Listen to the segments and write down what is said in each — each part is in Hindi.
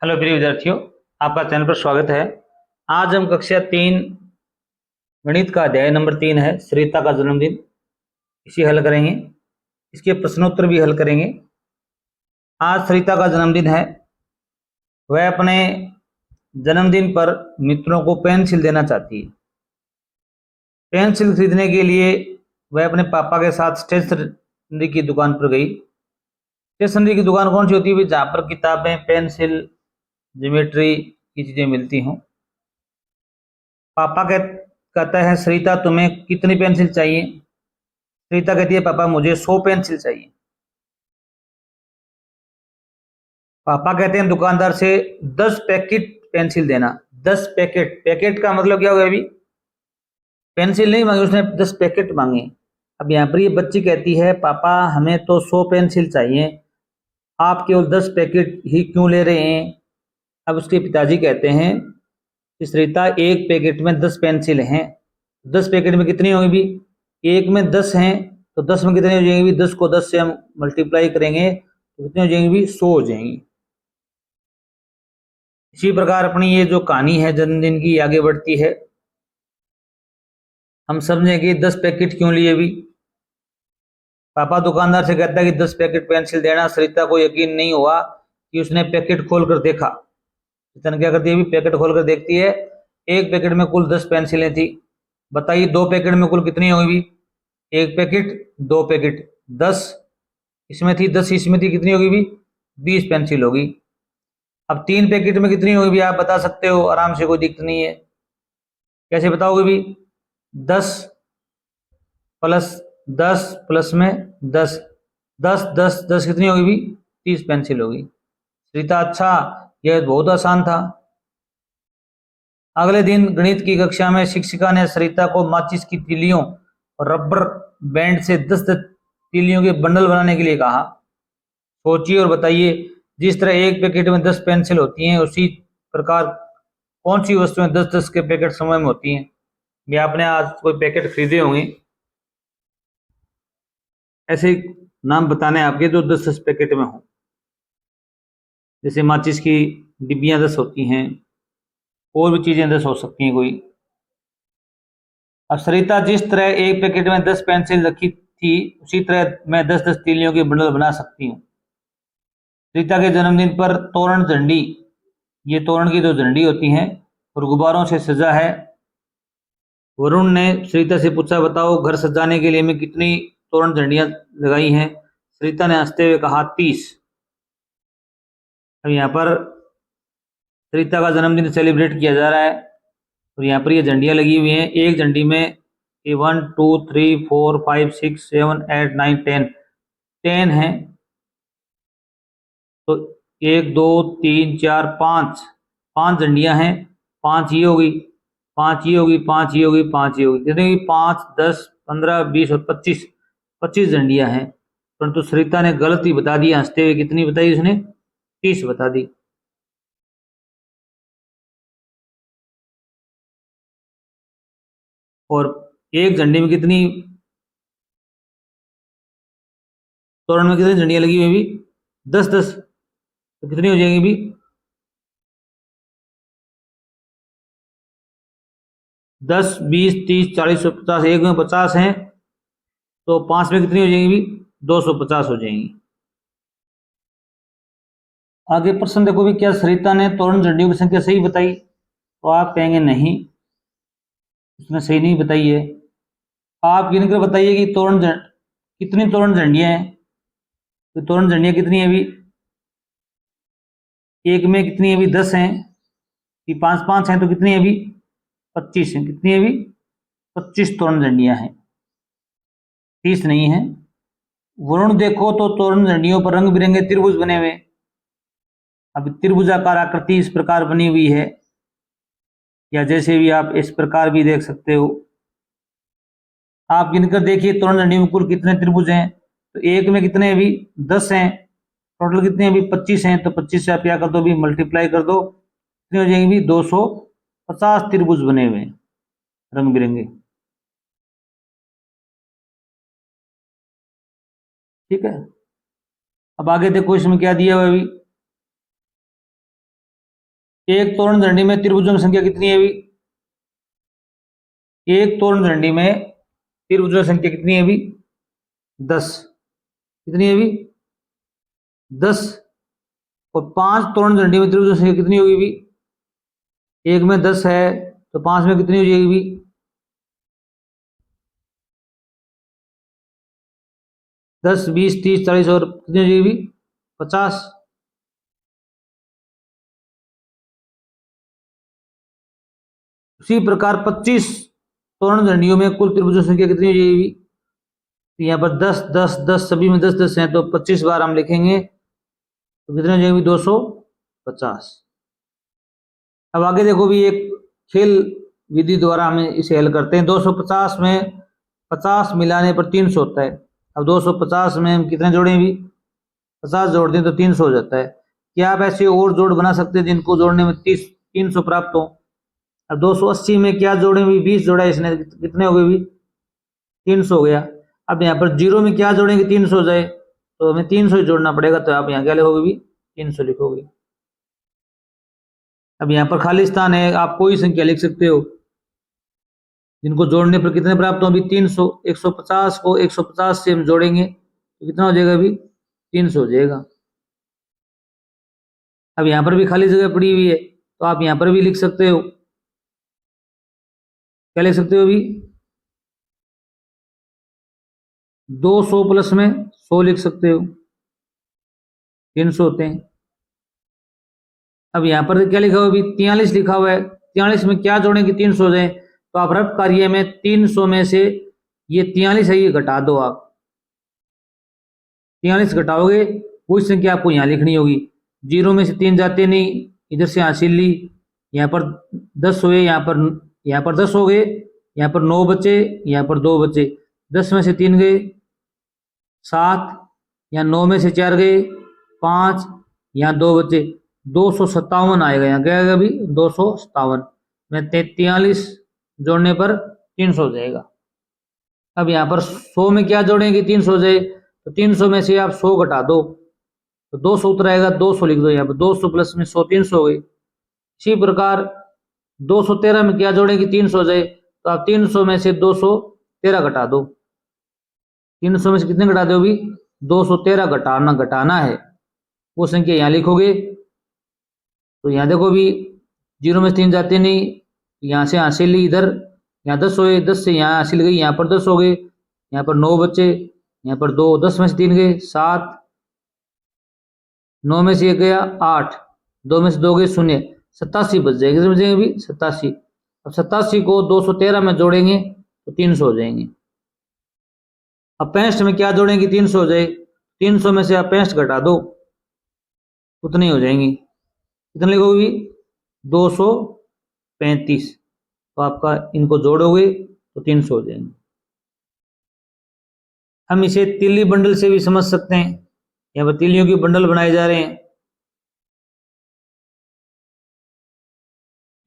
हेलो प्रिय विद्यार्थियों, आपका चैनल पर स्वागत है। आज हम कक्षा 3 गणित का अध्याय नंबर 3 है सरिता का जन्मदिन, इसे हल करेंगे। इसके प्रश्नोत्तर भी हल करेंगे। आज सरिता का जन्मदिन है। वह अपने जन्मदिन पर मित्रों को पेंसिल देना चाहती है। पेंसिल खरीदने के लिए वह अपने पापा के साथ स्टेशनरी की दुकान पर गई। स्टेशनरी की दुकान कौन सी होती है? जहाँ पर किताबें, पेंसिल, ज्योमेट्री की चीजें मिलती हों। पापा कहता है, सरिता तुम्हें कितनी पेंसिल चाहिए? सरिता कहती है, पापा मुझे 100 पेंसिल चाहिए। पापा कहते हैं दुकानदार से 10 पैकेट पेंसिल देना। 10 पैकेट, पैकेट का मतलब क्या होगा? अभी पेंसिल नहीं मांगी उसने, 10 पैकेट मांगे। अब यहाँ पर ये बच्ची कहती है, पापा हमें तो 100 पेंसिल चाहिए, आप केवल 10 पैकेट ही क्यों ले रहे हैं? अब उसके पिताजी कहते हैं कि सरिता, एक पैकेट में 10 पेंसिल हैं। 10 पैकेट में कितनी होगी भी? एक में 10 हैं तो 10 में कितनी हो जाएंगी भी? 10 को 10 से हम मल्टीप्लाई करेंगे तो कितनी हो जाएंगी भी? 100 हो जाएंगी। इसी प्रकार अपनी ये जो कहानी है जन्मदिन की आगे बढ़ती है। हम समझेंगे 10 पैकेट क्यों लिए भी। पापा दुकानदार से कहता है कि 10 पैकेट पेंसिल देना। सरिता को यकीन नहीं हुआ कि उसने पैकेट खोलकर देखा। सरिता क्या करती है भी? पैकेट खोलकर देखती है। एक पैकेट में कुल 10 पेंसिलें थी। बताइए, 2 पैकेट में कुल कितनी होगी भी? एक पैकेट, 2 पैकेट, 10 इसमें थी, 10 इसमें थी, कितनी होगी भी? 20 पेंसिल होगी। अब 3 पैकेट में कितनी होगी भी? आप बता सकते हो आराम से, कोई दिक्कत नहीं है। कैसे बताओगे भी? 10 प्लस 10 प्लस में 10, 10 10 10 कितनी होगी भी? 30 पेंसिल होगी। रीता, अच्छा यह बहुत आसान था। अगले दिन गणित की कक्षा में शिक्षिका ने सरिता को माचिस की तीलियों और रबर बैंड से 10 तीलियों के बंडल बनाने के लिए कहा। सोचिए और बताइए, जिस तरह एक पैकेट में 10 पेंसिल होती हैं, उसी प्रकार कौन सी वस्तुएं 10-10 के पैकेट समय में होती हैं? ये आपने आज कोई पैकेट खरीदे होंगे, ऐसे नाम बताने आपके जो 10-10 पैकेट में हो। जैसे माचिस की डिब्बियां 10 होती हैं, और भी चीजें 10 हो सकती हैं कोई। अब सरिता जिस तरह एक पैकेट में 10 पेंसिल रखी थी, उसी तरह मैं 10-10 तीलियों के बंडल बना सकती हूँ। सरिता के जन्मदिन पर तोरण झंडी, ये तोरण की जो झंडी होती हैं और गुब्बारों से सजा है। वरुण ने सरिता से पूछा, बताओ घर सजाने के लिए मैं कितनी तोरण झंडियां लगाई हैं? सरिता ने हंसते हुए कहा, 30। अब यहाँ पर सरिता का जन्मदिन सेलिब्रेट किया जा रहा है और यहाँ पर ये झंडियां लगी हुई हैं। एक झंडी में 1 2 3 4 5 6 7 8 9 10 10 है। तो 1 2 3 4 5 5 झंडियां हैं। 5 ये होगी, 5 ये होगी, 5 ये होगी, 5 ये होगी, कितनी होगी? 5 10 15 20 और 25, 25 झंडियां हैं। परंतु सरिता ने गलती बता दी हंसते हुए। कितनी बताई उसने? 30 बता दी। और एक झंडी में कितनी, तोरण में कितनी झंडियां लगी हुई भी? 10-10। तो कितनी हो जाएगी भी? 10 20 30 40 और 50, एक में 50 हैं तो 5 में कितनी हो जाएंगी भी? 250 हो जाएंगी। आगे प्रश्न देखो भी, क्या सरिता ने तोरण झंडियों की संख्या सही बताई? तो आप कहेंगे नहीं, उसने सही नहीं बताई है। आप गिनकर बताइए कि कितनी तोरण झंडियां हैं। तो तोरण झंडियां कितनी है भी? एक में कितनी है भी? 10 हैं। कि 5 5 हैं तो कितनी है भी? 25 हैं। कितनी है भी? 25 तोरण झंडियां हैं, 30 नहीं है। वरुण देखो तो तोरण झंडियों पर रंग बिरंगे त्रिभुज बने हुए। अब त्रिभुजाकार आकृति इस प्रकार बनी हुई है, या जैसे भी आप इस प्रकार भी देख सकते हो। आप गिनकर देखिए तोरण झंडी में कुल कितने त्रिभुज हैं। तो एक में कितने अभी? 10 हैं। टोटल कितने अभी? 25 हैं। तो 25 से आप क्या कर दो भी? मल्टीप्लाई कर दो। कितने हो जाएंगे भी? 250 त्रिभुज बने हुए हैं रंग बिरंगे। ठीक है। अब आगे देखो इसमें क्या दिया हुआ अभी। एक तोरण झंडी में त्रिभुजों की संख्या कितनी है अभी? एक तोरण झंडी में त्रिभुजों की संख्या कितनी है अभी? 10। कितनी है अभी? 10। और 5 तोरण झंडी में त्रिभुजों की संख्या कितनी होगी अभी? एक में 10 है तो 5 में कितनी हो जाएगी अभी? 10, 20, 30, 40 और कितनी हो जाएगी? 50। उसी प्रकार 25 तोरण झंडियों में कुल त्रिभुजों की संख्या कितनी हो जाएगी? तो यहाँ पर 10, 10, 10 सभी में 10, 10 है तो 25 बार हम लिखेंगे तो कितने हो जाएंगे? 250। अब आगे देखो भी, एक खेल विधि द्वारा हमें इसे हल करते हैं। 250 में 50 मिलाने पर 300 होता है। अब 250 में हम कितने जोड़ें भी? 50 जोड़ दें तो 300 हो जाता है। क्या आप ऐसे और जोड़ बना सकते हैं जिनको जोड़ने में 300 प्राप्त हो? अब 280 में क्या जोड़े भी? 20 जोड़ा इसने, कितने हो गए भी? 300 हो गया। अब यहाँ पर जीरो में क्या जोड़ेंगे 300 हो जाए तो हमें 300 ही जोड़ना पड़ेगा, तो आप यहाँ क्या लिखोगे भी? 300 लिखोगे। अब यहाँ पर खाली स्थान है, आप कोई संख्या लिख सकते हो जिनको जोड़ने पर कितने प्राप्त हो? अभी 300। 150 को 150 से हम जोड़ेंगे तो कितना हो जाएगा अभी? 300 हो जाएगा। अब यहाँ पर भी खाली जगह पड़ी हुई है तो आप यहाँ पर भी लिख सकते हो। क्या लिख सकते हो अभी? 200 प्लस में 100 लिख सकते हो, 300 होते हैं। अब यहाँ पर क्या लिखा हुआ अभी? 43 लिखा हुआ है। 43 में क्या जोड़ेंगे 300 हो जाए तो आप रफ कार्य में 300 में से ये 43 है ये घटा दो। आप 43 घटाओगे वही संख्या आपको यहाँ लिखनी होगी। जीरो में से 3 जाते नहीं, इधर से हासिल ली, यहाँ पर 10 हुए, यहाँ पर 10 हो गए, यहाँ पर 9 बचे, यहाँ पर 2 बचे। 10 में से 3 गए 7, यहाँ 9 में से 4 गए 5, यहाँ 2 बचे। 257 आएगा। यहाँ क्या आएगा अभी? 257 में 43 जोड़ने पर 300 हो जाएगा। अब यहाँ पर 100 में क्या जोड़ेंगे 300 हो जाए तो 300 में से आप 100 घटा दो तो 200 उत्तर आएगा। 200 लिख दो यहाँ पर। 200 प्लस में 100, 300 हो गई। इसी प्रकार 213 में क्या जोड़ेंगे 300 हो जाए तो आप 300 में से 213 घटा दो। 300 में से कितने घटा दो अभी? 213 घटाना है, वो संख्या यहाँ लिखोगे। तो यहाँ देखो भी, जीरो में से 3 जाते नहीं, यहाँ से हासिल ली इधर, यहाँ 10 हुए, 10 से यहाँ हासिल गई, यहाँ पर 10 हो गए, यहाँ पर 9 बचे, यहाँ पर 2, 10 में से 3 गए 7, 9 में से 1 गया 8, 2 में से 2 गए 0, 87 बच जाएगी। कितने बचेंगे अभी? 87। अब 87 को 213 में जोड़ेंगे तो 300 हो जाएंगे। अब 65 में क्या जोड़ेंगे 300 हो जाए। 300 में से आप 65 घटा दो, उतनी हो जाएंगी। कितने लिखोगे? 235। तो आपका इनको जोड़ोगे तो 300 हो जाएंगे। हम इसे तिल्ली बंडल से भी समझ सकते हैं। यहाँ पर तिल्लियों की बंडल बनाए जा रहे हैं।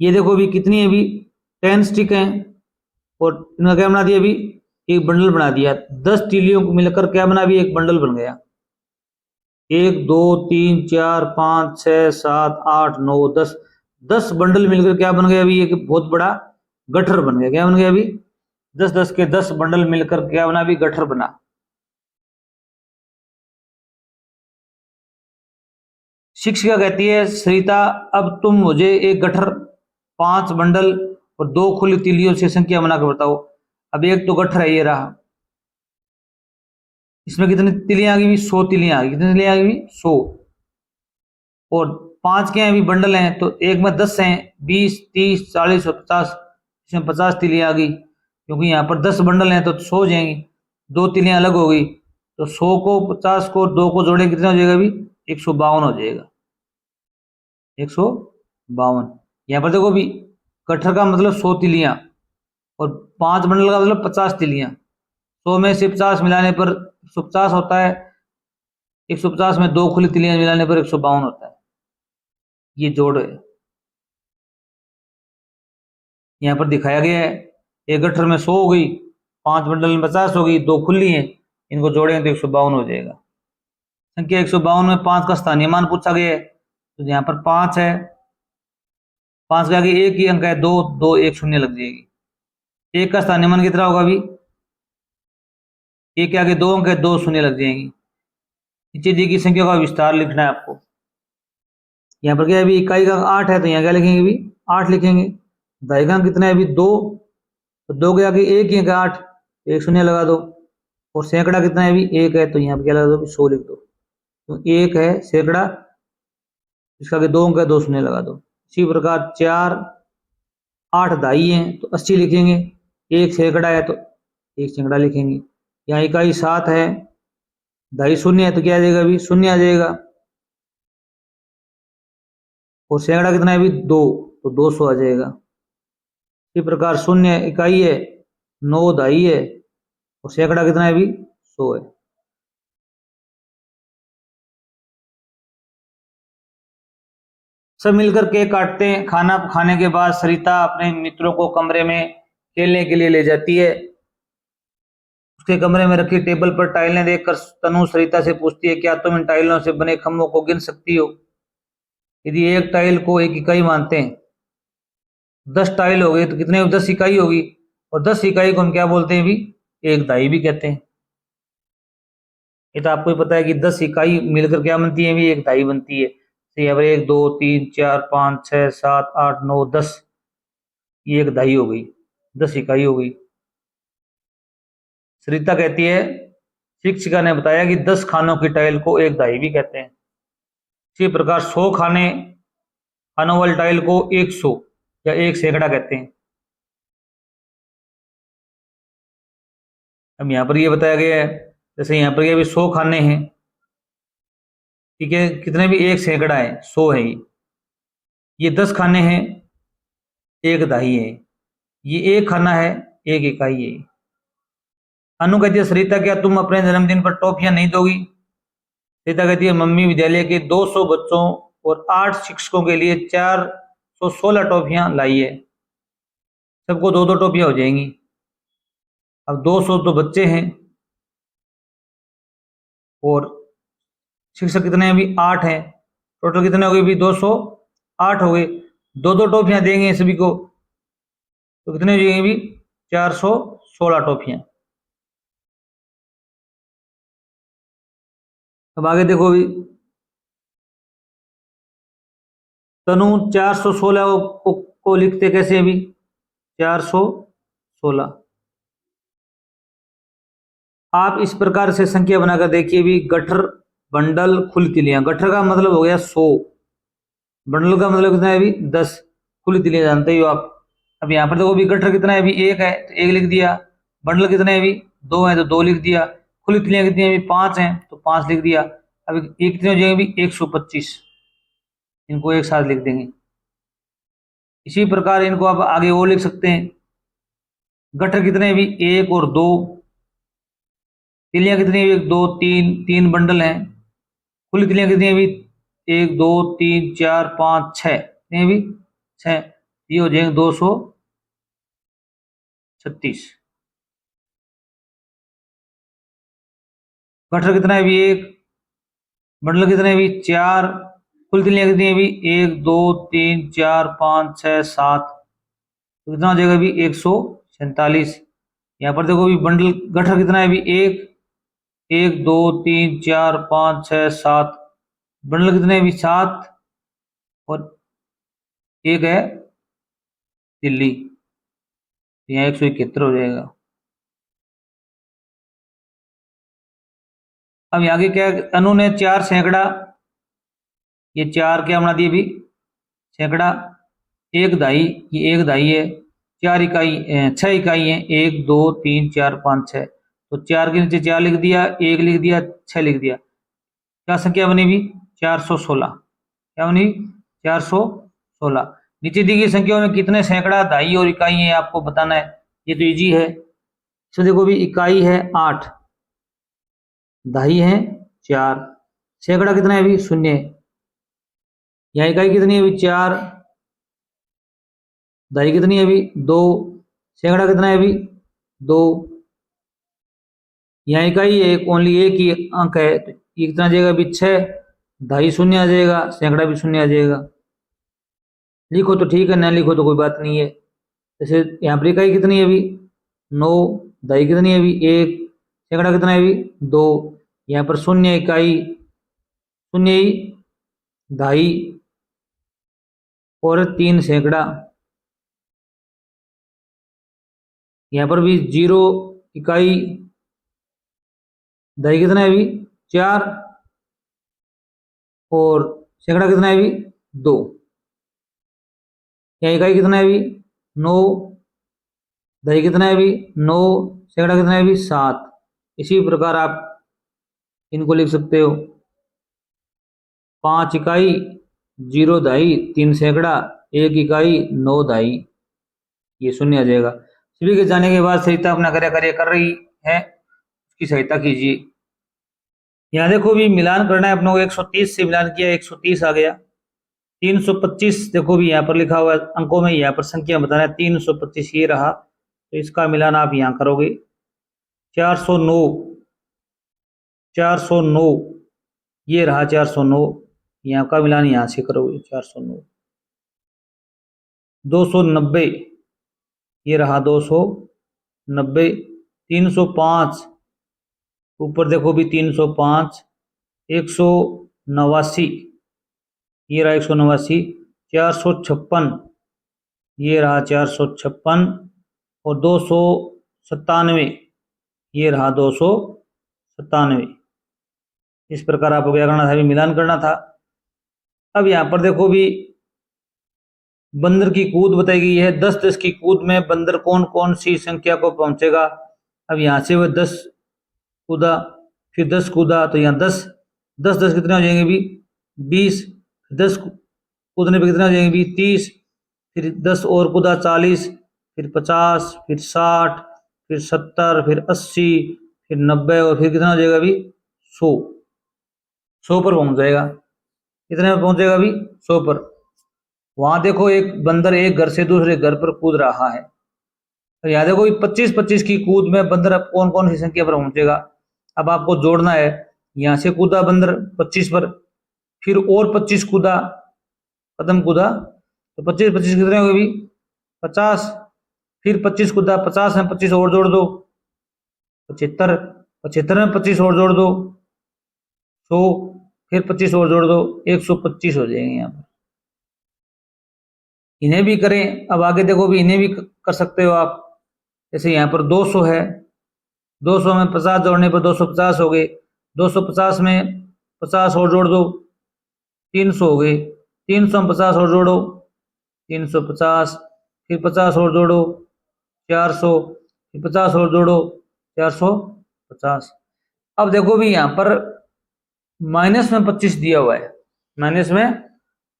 ये देखो अभी कितनी है अभी? 10 स्टिक हैं और इनका क्या बना दिया अभी? एक बंडल बना दिया। 10 तिल्लियों को मिलकर क्या बना? अभी एक बंडल बन गया। 1, 2, 3, 4, 5, 6, 7, 8, 9, 10, 10 बंडल मिलकर क्या बन गया अभी? एक बहुत बड़ा गठर बन गया। क्या बन गया अभी? 10-10 के 10 बंडल मिलकर क्या बना अभी? गठर बना। शिक्षिका कहती है, सरिता अब तुम मुझे एक गठर, 5 बंडल और 2 खुली तिल्लियों से संख्या बनाकर बताओ। अब एक तो गठर है ये रहा, इसमें कितनी तिलियां आ गई? 100 तिलियां आ गई। कितनी तिलियां आ गई? 100। और 5 के अभी बंडल हैं तो एक में 10 हैं, 20, 30, 40 और 50, इसमें 50 तिलियां आ गई। क्योंकि यहाँ पर 10 बंडल हैं तो 100 हो जाएंगी, 2 तिलियां अलग हो गई तो 100 को 50 को 2 को जोड़े कितना हो जाएगा अभी? 152 हो जाएगा। 152। यहाँ पर देखो भी, गठर का मतलब 100 तिलियां और 5 बंडल का मतलब 50 तिलियां। 100 में से 50 मिलाने पर 150 होता है। 150 में 2 खुली तिलियां मिलाने पर 152 होता है। ये जोड़ है, यहाँ पर दिखाया गया है। एक गठर में 100 हो गई, 5 बंडल में 50 हो गई, 2 खुली हैं, इनको जोड़ेंगे तो 152 हो जाएगा। संख्या 152 में 5 का स्थानीय मान पूछा गया है तो यहाँ पर 5 है 5 के आगे एक ही अंक है, दो, दो एक शून्य लग जाएगी। एक का स्थानीय मान कितना होगा अभी, एक के आगे दो अंक है, दो शून्य लग जाएंगी। नीचे दी गई संख्या का विस्तार लिखना है आपको। यहाँ पर क्या है अभी, इकाई का 8 है तो यहाँ क्या लिखेंगे अभी, 8 लिखेंगे। दहाई का अंक कितना है अभी, 2, तो 2 के आगे एक ही अंक है 8, तो एक शून्य लगा दो। और सैकड़ा कितना है अभी, 1 है, तो यहाँ पर क्या लगा दो, 100 लिख दो। तो 1 है सैकड़ा, इसका आगे 2 अंक है, 2 शून्य लगा दो। इसी प्रकार 4, 8 दहाई है तो 80 लिखेंगे। एक सैकड़ा है तो एक सैकड़ा लिखेंगे। यहाँ इकाई 7 है, दहाई शून्य है तो क्या आ जाएगा अभी, शून्य आ जाएगा। और सैकड़ा कितना है अभी, 2, तो 200 आ जाएगा। इसी प्रकार शून्य इकाई है, 9 दहाई है, और सैकड़ा कितना है अभी, 100 है। सब मिलकर केक काटते हैं। खाना खाने के बाद सरिता अपने मित्रों को कमरे में खेलने के लिए ले जाती है। उसके कमरे में रखी टेबल पर टाइलें देखकर तनु सरिता से पूछती है, क्या तुम इन टाइलों से बने खम्भों को गिन सकती हो? यदि एक टाइल को एक इकाई मानते हैं, 10 टाइल हो गए तो कितने, 10 इकाई होगी। और 10 इकाई को हम क्या बोलते हैं भी, एक दाई भी कहते हैं। ये तो आपको ही पता है कि 10 इकाई मिलकर क्या बनती है भी, एक दाई बनती है। तो यहाँ पर 1 2 3 4 5 6 7 8 9 10, ये एक दाई हो गई, 10 इकाई हो गई। सरिता कहती है, शिक्षिका ने बताया कि 10 खानों की टाइल को एक दाई भी कहते हैं। इसी प्रकार 100 खानों वाली टाइल को 100 या एक सैकड़ा कहते हैं। अब यहाँ पर ये बताया गया है, जैसे यहाँ पर ये भी 100 खाने हैं, ठीक है, कितने भी एक सैकड़ा है, 100 है। ये 10 खाने हैं, एक दाई है। ये एक खाना है, एक इकाई है। अनु कहती है, सरिता क्या तुम अपने जन्मदिन पर टॉफियां नहीं दोगी? सरिता कहती है, मम्मी विद्यालय के 200 बच्चों और 8 शिक्षकों के लिए 416 टॉफियां लाई है, सबको दो दो टॉफियां हो जाएंगी। अब 200 तो बच्चे हैं और शिक्षक कितने हैं अभी, 8 हैं, टोटल कितने हो गए अभी, 208 हो गए। दो दो टॉफियां देंगे सभी को तो कितने हो जाएंगे अभी, 416 टॉफियां। अब आगे देखो अभी, तनु 416 को लिखते कैसे अभी, 416। आप इस प्रकार से संख्या बनाकर देखिए भी, गठर बंडल खुली तिलियां। गठर का मतलब हो गया 100, बंडल का मतलब कितना है अभी, 10, खुली तिलियां जानते ही हो आप। अब यहाँ पर देखो भी, गठर कितना है अभी, 1 है तो 1 लिख दिया। बंडल कितने है अभी, 2 है तो 2 लिख दिया। खुली तिलियां कितनी है अभी, 5 है तो 5 लिख दिया। अब एक कितने हो जाएंगे अभी, 125, इनको एक साथ लिख देंगे। इसी प्रकार इनको आप आगे और लिख सकते हैं। गठर कितने हैं अभी, 1 और 2, तिलियां कितनी है, 1 2 3, 3 बंडल हैं। खुली तिलियां कितनी है अभी, 1 2 3 4 5 6, कितनी है अभी, 6। ये हो जाएंगे 236। गठर कितना है अभी, 1, बंडल कितने हैं अभी, 4, कुल तिलियां कितनी है अभी, 1 2 3 4 5 6 7, तो कितना हो जाएगा अभी, 147। यहाँ पर देखो अभी बंडल, गठर कितना है अभी, 1 1 2 3 4 5 6 7, बंडल कितने हैं अभी, 7, और एक है दिल्ली, यहाँ 171 हो जाएगा। अब आगे क्या है, अनु ने 4 सैकड़ा, ये 4 क्या बना दिए अभी, सैकड़ा। एक दाई, ये एक दाई है। 4 इकाई, 6 इकाई है, 1 2 3 4 5 6, तो 4 के नीचे 4 लिख दिया, 1 लिख दिया, 6 लिख दिया। क्या संख्या बनी भी, 416। क्या बनी, 416। नीचे दी गई संख्याओं में कितने सैकड़ा, दाई और इकाई है आपको बताना है। ये तो इजी है। तो देखो भी, इकाई है 8, दाई है 4, सैकड़ा कितना है अभी, 0। यहाँ इकाई कितनी है अभी, 4, दाई कितनी है अभी, 2, सैकड़ा कितना है अभी, 2। यहाँ इकाई है, ओनली एक ही अंक है तो ये कितना आ जाएगा अभी, 6, दाई 0 आ जाएगा, सैकड़ा भी 0 आ जाएगा। लिखो तो ठीक है, ना लिखो तो कोई बात नहीं है। जैसे यहाँ पर इकाई कितनी है अभी 9, दही कितनी है अभी 1, सैकड़ा कितना है अभी 2, यहाँ पर शून्य इकाई, शून्य ही, ढाई और 3 सैकड़ा, यहाँ पर भी 0 इकाई, दही कितना है अभी 4 और सैकड़ा कितना है अभी 2, यहाँ इकाई कितना है अभी 9, दही कितना है अभी 9, सैकड़ा कितना है अभी 7। इसी प्रकार आप इनको लिख सकते हो 5 इकाई, 0 दही, 3 सैकड़ा, 1 इकाई, 9 दही, ये शून्य आ जाएगा। सभी के जाने के बाद सहिता अपना कार्य कर रही है, उसकी सहायता कीजिए। यहाँ देखो भी मिलान करना है अपने को, 130 से मिलान किया 130 आ गया। 325 देखो भी यहाँ पर लिखा हुआ है अंकों में, यहाँ पर संख्या बताना है 325 ये रहा, तो इसका मिलान आप यहाँ करोगे 409, 409 ये रहा 409, यहाँ का मिलान यहाँ से करोगे 409, 290 ये रहा 290, 305 ऊपर देखो भी 305, 189 ये रहा 189, 456 ये रहा 456 और 297 ये रहा 297। इस प्रकार आपको क्या करना था, अभी मिलान करना था। अब यहाँ पर देखो भी बंदर की कूद बताई गई है, 10-10 की कूद में बंदर कौन कौन सी संख्या को पहुंचेगा। अब यहाँ से वह 10 कूदा, फिर 10 कूदा, तो यहाँ 10 10 10 कितने हो जाएंगे भी 20, 10 कूदने पे कितने हो जाएंगे भी 30, फिर 10 और कूदा 40, फिर 50, फिर 60, फिर 70, फिर 80, फिर 90 और फिर कितना हो जाएगा अभी 100, 100 पर पहुंच जाएगा। कितने पर पहुंचेगा अभी 100 पर। वहां देखो एक बंदर एक घर से दूसरे घर पर कूद रहा है, तो यहाँ देखो 25-25 की कूद में बंदर अब कौन कौन सी संख्या पर पहुंचेगा। अब आपको जोड़ना है, यहाँ से कूदा बंदर 25 पर, फिर और 25 कूदा, कदम कूदा, तो 25-25 कितने हो गए अभी 50, फिर 25 कूदा, 50 में 25 और जोड़ दो 75, 75 में 25 और जोड़ दो 100, फिर 25 और जोड़ दो 125 हो जाएंगे यहाँ पर। इन्हें भी करें, अब आगे देखो भी इन्हें भी कर सकते हो आप। जैसे यहाँ पर 200 है, 200 में 50 जोड़ने पर 250 हो गए, 250 में 50 और जोड़ दो 300 हो गए, 300 में 50 और जोड़ो 350, फिर 50 और जोड़ो 400, फिर 50 और जोड़ो 450। अब देखो भी यहाँ पर माइनस में 25 दिया हुआ है, माइनस में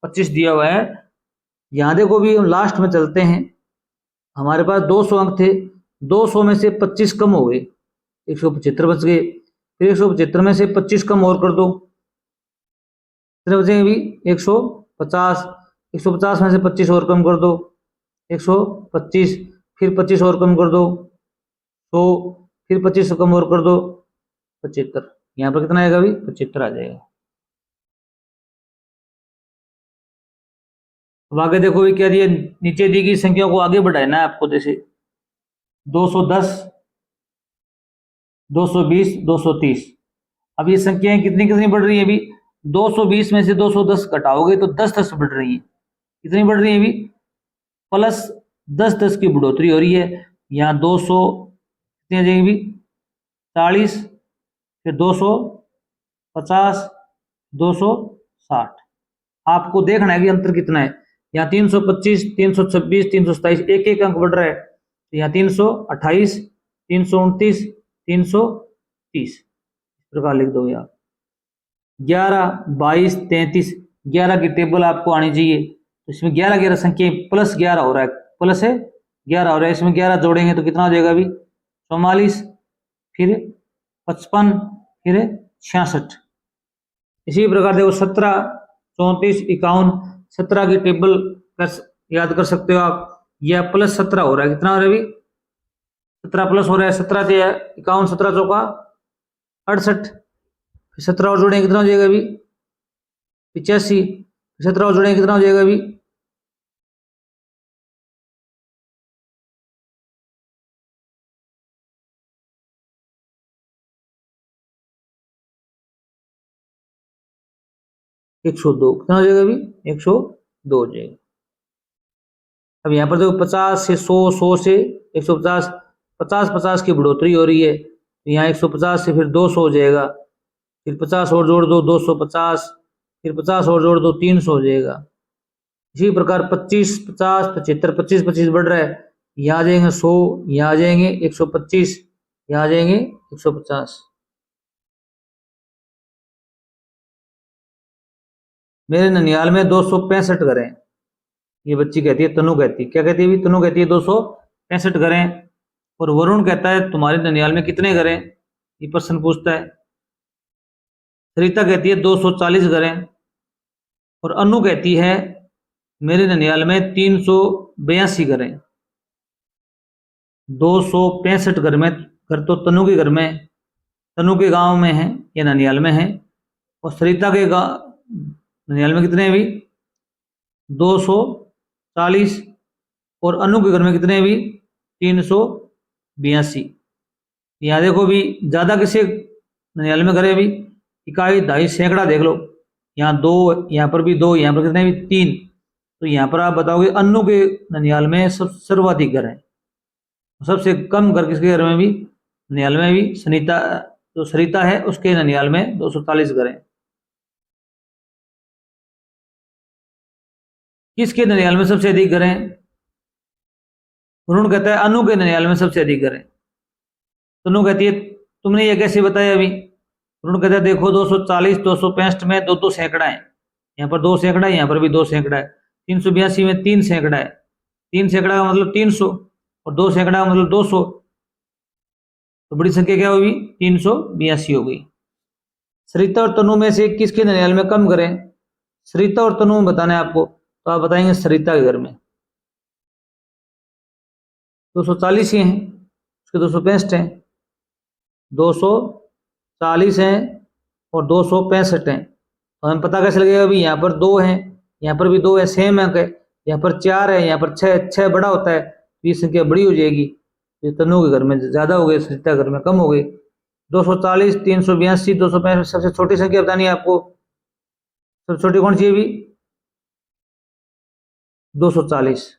25 दिया हुआ है। यहाँ देखो भी हम लास्ट में चलते हैं, हमारे पास 200 अंक थे, 200 में से 25 कम हो गए, 175 बच गए, फिर 175 में से 25 कम और कर दो, कितने बचेंगे भी 150, 150 में से 25 और कम कर दो 125, फिर 25 और कम कर दो 100, फिर 25 कम और कर दो 75। यहाँ पर कितना आएगा अभी 75 आ जाएगा। अब आगे देखो ये क्या दिया, नीचे दी गई संख्या को आगे बढ़ाना है आपको, जैसे 210, 220, 230। अब ये संख्याएं कितनी कितनी बढ़ रही है अभी, 220 में से 210 घटाओगे तो 10-10 बढ़ रही है। कितनी बढ़ रही है अभी प्लस 10-10 की बढ़ोतरी हो रही है। यहाँ 200 कितनी आ जाएगी अभी 40, फिर 250, 260। आपको देखना है कि अंतर कितना है। यहाँ 325, 326, 327 एक एक अंक बढ़ रहा है, तो यहाँ 328, 329, 330 इस प्रकार लिख दोगे आप। 11, 22, 33, 11 की टेबल आपको आनी चाहिए, तो इसमें 11 संख्या प्लस 11 हो रहा है, प्लस है 11 हो रहा है, इसमें 11 जोड़ेंगे तो कितना हो जाएगा अभी 44, फिर 55, फिर 66। इसी प्रकार देखो 17, 34, 51, 17 की टेबल याद कर सकते हो आप। यह प्लस 17 हो रहा है, कितना हो रहा है अभी 17 प्लस हो रहा है, 17 से 51, 17 चौका 68, 17 और जोड़ेंगे कितना हो जाएगा अभी 85, 17 और जोड़ेंगे कितना हो जाएगा अभी 102 कितना हो जाएगा अभी? 102 हो जाएगा। अब यहाँ पर देखो 50 से 100, 100 से 150, 50 की बढ़ोतरी हो रही है, तो यहाँ 150 से फिर 200 हो जाएगा, फिर 50 और जोड़ दो 250, फिर 50 और जोड़ दो 300 हो जाएगा। इसी प्रकार 25, 50, 75, 25 25 बढ़ रहा है, यहाँ आ जाएंगे 100, यहाँ आ जाएंगे 125, यहाँ आ जाएंगे 150। मेरे ननियाल में 265 घर हैं, ये बच्ची कहती है, तनु कहती है, क्या कहती है? तनु कहती है 265 घर हैं। और वरुण कहता है तुम्हारे ननियाल में कितने घर हैं, ये प्रश्न पूछता है। सरिता कहती है 240 घर हैं। और अनु कहती है मेरे ननियाल में 382 घर हैं। 265 घर तो तनु के घर में, तनु के गांव में है या ननियाल में है। और सरिता के ननियाल में कितने हैं भी? 240। और अनु के घर में कितने हैं भी? 382। यहाँ देखो भी ज्यादा किसे ननियाल में घर है? अभी इकाई दहाई सैकड़ा देख लो, यहाँ 2, यहाँ पर भी 2, यहाँ पर कितने भी? 3। तो यहाँ पर आप बताओगे अनु के ननियाल में सर्वाधिक घर है। सबसे कम घर किसके घर में? भी ननियाल में भी सनिता, जो सरिता है उसके ननियाल में 240 घर हैं। किसके ननियाल में सबसे अधिक घर हैं? वरुण कहता है अनु के ननियाल में सबसे अधिक घर हैं। तनु कहती है तुमने ये कैसे बताया? अभी वरुण कहता है देखो 240, 265 में 2 सैकड़ा है, यहाँ पर 2 सैकड़ा है, यहाँ पर भी 2 सैकड़ा है। 382 में 3 सैकड़ा है, 3 सैकड़ा का मतलब 300, और 2 सैकड़ा का मतलब 200। तो बड़ी संख्या क्या होगी? 382 हो गई। सरिता और तनु में से किसके ननियाल में कम घर हैं? सरिता और तनु में बताना है आपको, तो आप बताएंगे सरिता के घर में 240 ही हैं, उसके 265 हैं, 240 हैं और 265 हैं। तो हमें पता कैसे लगेगा? अभी यहाँ पर 2 हैं, यहाँ पर भी 2 है, सेम अंक है, यहाँ पर 4 है, यहाँ पर 6 बड़ा होता है, तो ये संख्या बड़ी हो जाएगी। ये तनु के घर में ज्यादा हो गई, सरिता के घर में कम हो गई। 240, 382, 265 सबसे छोटी संख्या बतानी है आपको। सबसे छोटी कौन सी है? भी 240,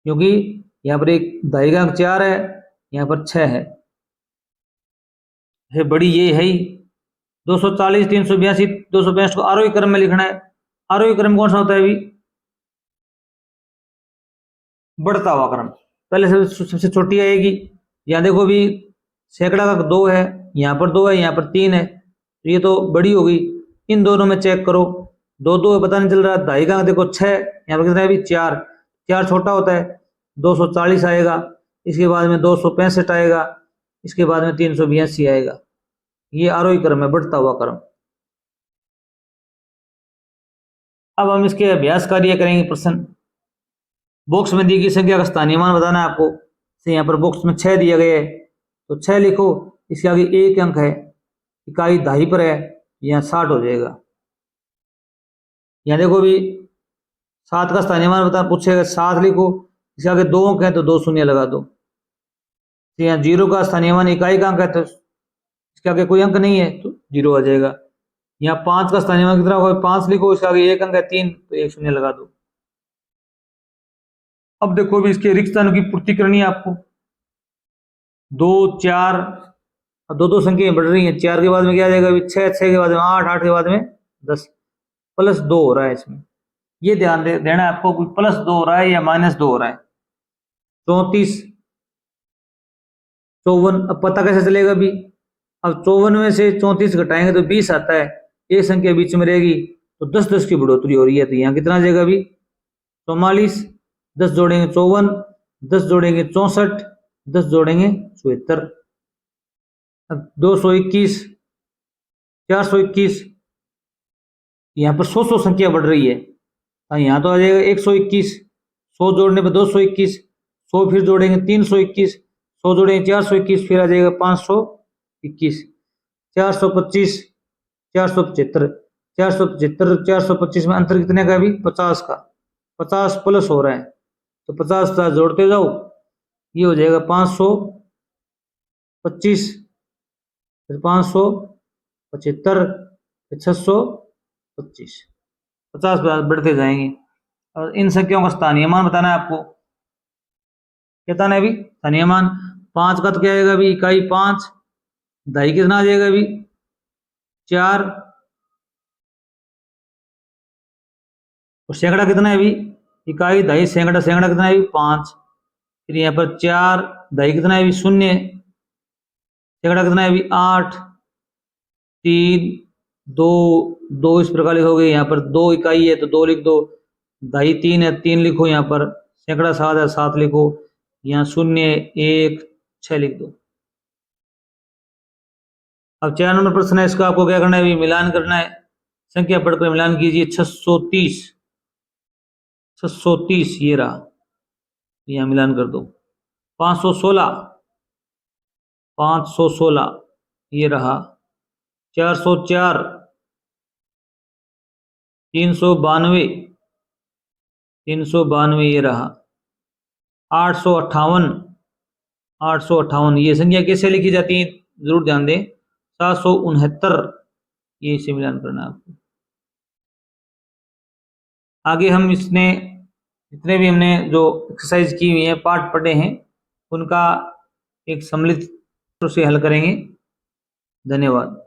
क्योंकि यहाँ पर एक दहाई का अंक 4 है, यहाँ पर 6 है बड़ी ये है ही। 240, 382, 265 को आरोही क्रम में लिखना है। आरोही क्रम कौन सा होता है? भी बढ़ता हुआ क्रम, पहले सबसे छोटी आएगी। यहाँ देखो भी सैकड़ा का 2 है, यहाँ पर 2 है, यहाँ पर 3 है, तो ये तो बड़ी हो गई। इन दोनों में चेक करो, 2 पता नहीं चल रहा। दहाई का देखो 6, यहाँ पर कितना है? भी 4, 4 छोटा होता है, 240 आएगा, इसके बाद में 265 आएगा, इसके बाद में 382 आएगा। ये आरोही क्रम है, बढ़ता हुआ क्रम। अब हम इसके अभ्यास कार्य करेंगे। प्रश्न बॉक्स में दी गई संख्या का स्थानीय मान बताना है आपको। से यहाँ पर बॉक्स में 6 दिया गया है, तो 6 लिखो, इसके आगे 1 अंक है, इकाई दहाई पर है, यहाँ 60 हो जाएगा। यहाँ देखो भी 7 का स्थानीय मान बता पूछेगा, 7 लिखो, इसके आगे 2 अंक है तो 2 शून्य लगा दो। तो यहाँ 0 का स्थानीय मान इकाई का अंक है, तो इसके आगे कोई अंक नहीं है तो 0 आ जाएगा। यहाँ 5 का स्थानीय मान कितना होगा? 5 लिखो, इसके आगे 1 अंक है 3, तो 1 शून्य लगा दो। अब देखो भी इसके रिक्त स्थानों की पूर्ति करनी है आपको। 2, 4, अब 2 संख्याएं बढ़ रही हैं। 4 के बाद में क्या आ जाएगा? 6, 6 के बाद में 8, 8 के बाद में 10, +2 हो रहा है इसमें। ये ध्यान देना है आपको, +2 हो रहा है या -2 हो रहा है। 34, 54, अब पता कैसे चलेगा भी? अब 54 में से 34 घटाएंगे तो 20 आता है, एक संख्या बीच में रहेगी, तो 10 की बढ़ोतरी हो रही है, तो यहाँ कितना आ जाएगा? भी 44, 10 जोड़ेंगे 54, 10 जोड़ेंगे 64, 10 जोड़ेंगे 74। अब 221, 421, यहाँ पर 100 संख्या बढ़ रही है, यहाँ तो आ जाएगा 121, 100 जोड़ने पर 221, 100 फिर जोड़ेंगे 321, 100 जोड़ेंगे 421, फिर आ जाएगा 521, 425, 475, 475, 425 में अंतर कितने का? भी 50 का, 50 प्लस हो रहा है, तो 50 साथ जोड़ते जाओ, ये हो जाएगा 525, फिर 575, 625, 50 बढ़ते जाएंगे। और इन संख्याओं का स्थानीय मान बताना है आपको। क्या बताना है अभी? स्थानीय मान 5 का तो क्या आएगा अभी? इकाई 5, दहाई कितना आ जाएगा अभी? 4, और सैकड़ा कितना है अभी? इकाई दहाई सैकड़ा, सैकड़ा कितना है अभी? 5। फिर यहाँ पर 4, दहाई कितना है अभी? 0, सैकड़ा कितना है अभी? 8, 3, 2, 2 इस प्रकार लिखोगे। यहाँ पर 2 इकाई है तो 2 लिख दो, दहाई 3 है 3 लिखो, यहाँ पर सैकड़ा 7 है 7 लिखो, यहाँ 0, 1, 6 लिख दो। अब 4 नंबर प्रश्न है, इसका आपको क्या करना है अभी? मिलान करना है। संख्या पढ़कर मिलान कीजिए। 630, 630 ये रहा, यहाँ मिलान कर दो। 516, 516 ये रहा। 404, 392, 392 ये रहा। 858, 858 ये संख्या कैसे लिखी जाती है जरूर ध्यान दें। 769 ये इसे मिलान करना है आपको। आगे हम इसने जितने भी हमने जो एक्सरसाइज की हुई है, पार्ट पढ़े हैं, उनका एक सम्मिलित रूप से हल करेंगे। धन्यवाद।